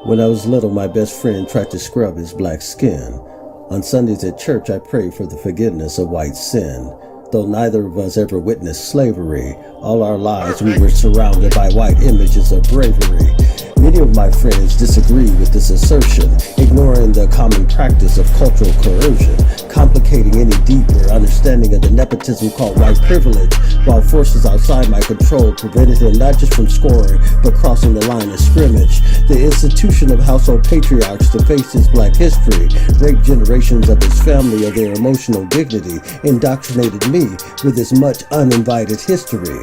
When I was little, my best friend tried to scrub his black skin. On Sundays at church, I prayed for the forgiveness of white sin. Though neither of us ever witnessed slavery, all our lives we were surrounded by white images of bravery. Many of my friends disagree with this assertion, ignoring the common practice of cultural coercion, complicating any deeper understanding of the nepotism called white privilege, while forces outside my control prevented him not just from scoring, but crossing the line of scrimmage. The institution of household patriarchs to face his black history, raped generations of his family of their emotional dignity, indoctrinated me with this much uninvited history.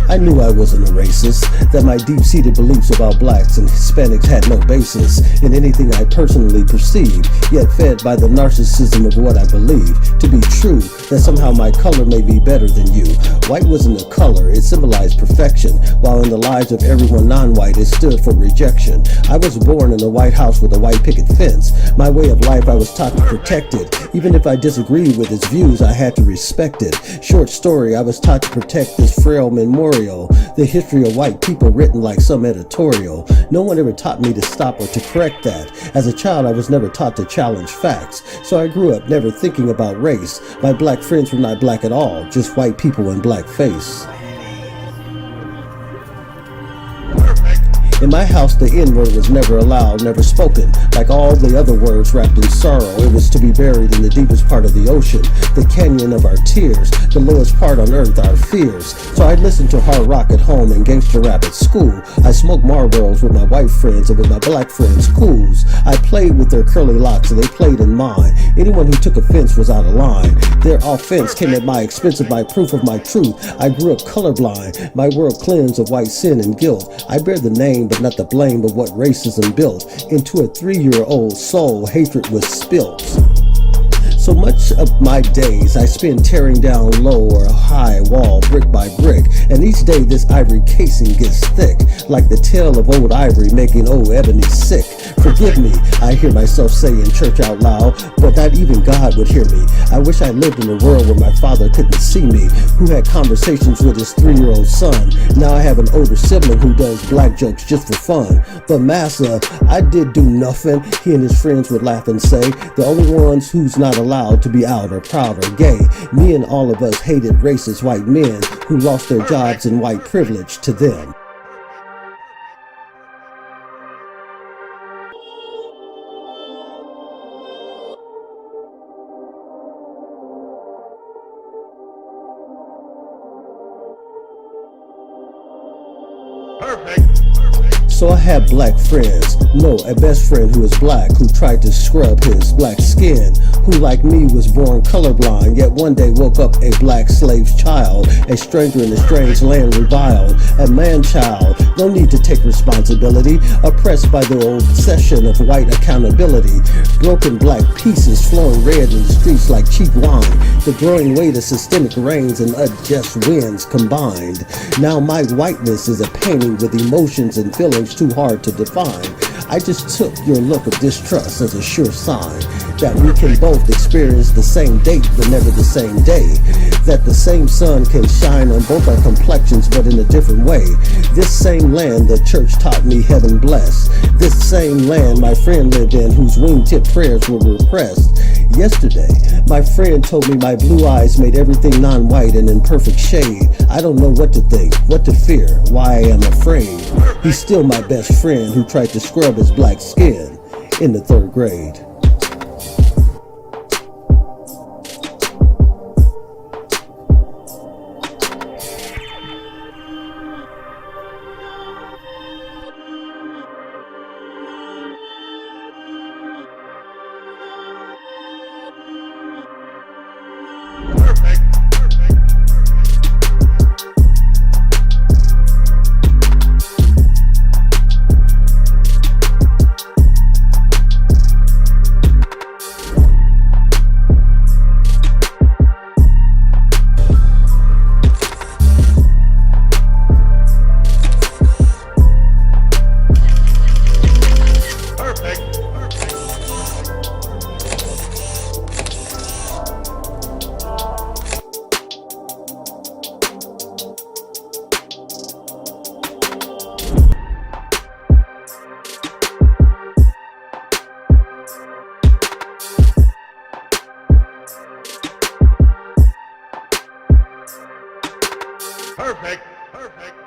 I knew I wasn't a racist, that my deep-seated beliefs about blacks and Hispanics had no basis in anything I personally perceived, yet fed by the narcissism of what I believe to be true, that somehow my color may be better than you. White wasn't a color, it symbolized perfection, while in the lives of everyone non-white it stood for rejection. I was born in a white house with a white picket fence. My way of life I was taught to protect it. Even if I disagreed with its views, I had to respect it. Short story, I was taught to protect this frail memorial, the history of white people written like some editorial. No one ever taught me to stop or to correct that. As a child, I was never taught to challenge facts, so I grew up never thinking about race. My black friends were not black at all, just white people in blackface. In my house, the N-word was never allowed, never spoken. Like all the other words wrapped in sorrow, it was to be buried in the deepest part of the ocean, the canyon of our tears, the lowest part on earth, our fears. So I listened to hard rock at home and gangster rap at school. I smoked Marlboros with my white friends and with my black friends, cools. I played with their curly locks and they played in mine. Anyone who took offense was out of line. Their offense came at my expense of my proof of my truth. I grew up colorblind, my world cleansed of white sin and guilt. I bear the name but not the blame of what racism built. Into a 3-year-old soul, hatred was spilt. So much of my days I spend tearing down low or a high wall, brick by brick, and each day this ivory casing gets thick, like the tale of old ivory making old ebony sick. Forgive me, I hear myself say in church out loud, but not even God would hear me. I wish I lived in a world where my father couldn't see me, who had conversations with his 3-year-old son. Now I have an older sibling who does black jokes just for fun. But massa, I did do nothing, he and his friends would laugh and say. The only ones who's not allowed to be out or proud or gay. Me and all of us hated racist white men who lost their jobs and white privilege to them. So I had black friends, no, a best friend who is black, who tried to scrub his black skin, who like me was born colorblind, yet one day woke up a black slave's child, a stranger in a strange land reviled, a man-child, no need to take responsibility, oppressed by the obsession of white accountability, broken black pieces flowing red in the streets like cheap wine, the growing weight of systemic rains and unjust winds combined. Now my whiteness is a painting with emotions and feelings too hard to define. I just took your look of distrust as a sure sign that we can both experience the same date but never the same day, that the same sun can shine on both our complexions but in a different way. This same land the church taught me heaven blessed, this same land my friend lived in whose wingtip prayers were repressed. Yesterday, my friend told me my blue eyes made everything non-white and in perfect shade. I don't know what to think, what to fear, why I am afraid. He's still my best friend who tried to scrub his black skin in the 3rd grade. Perfect. Perfect.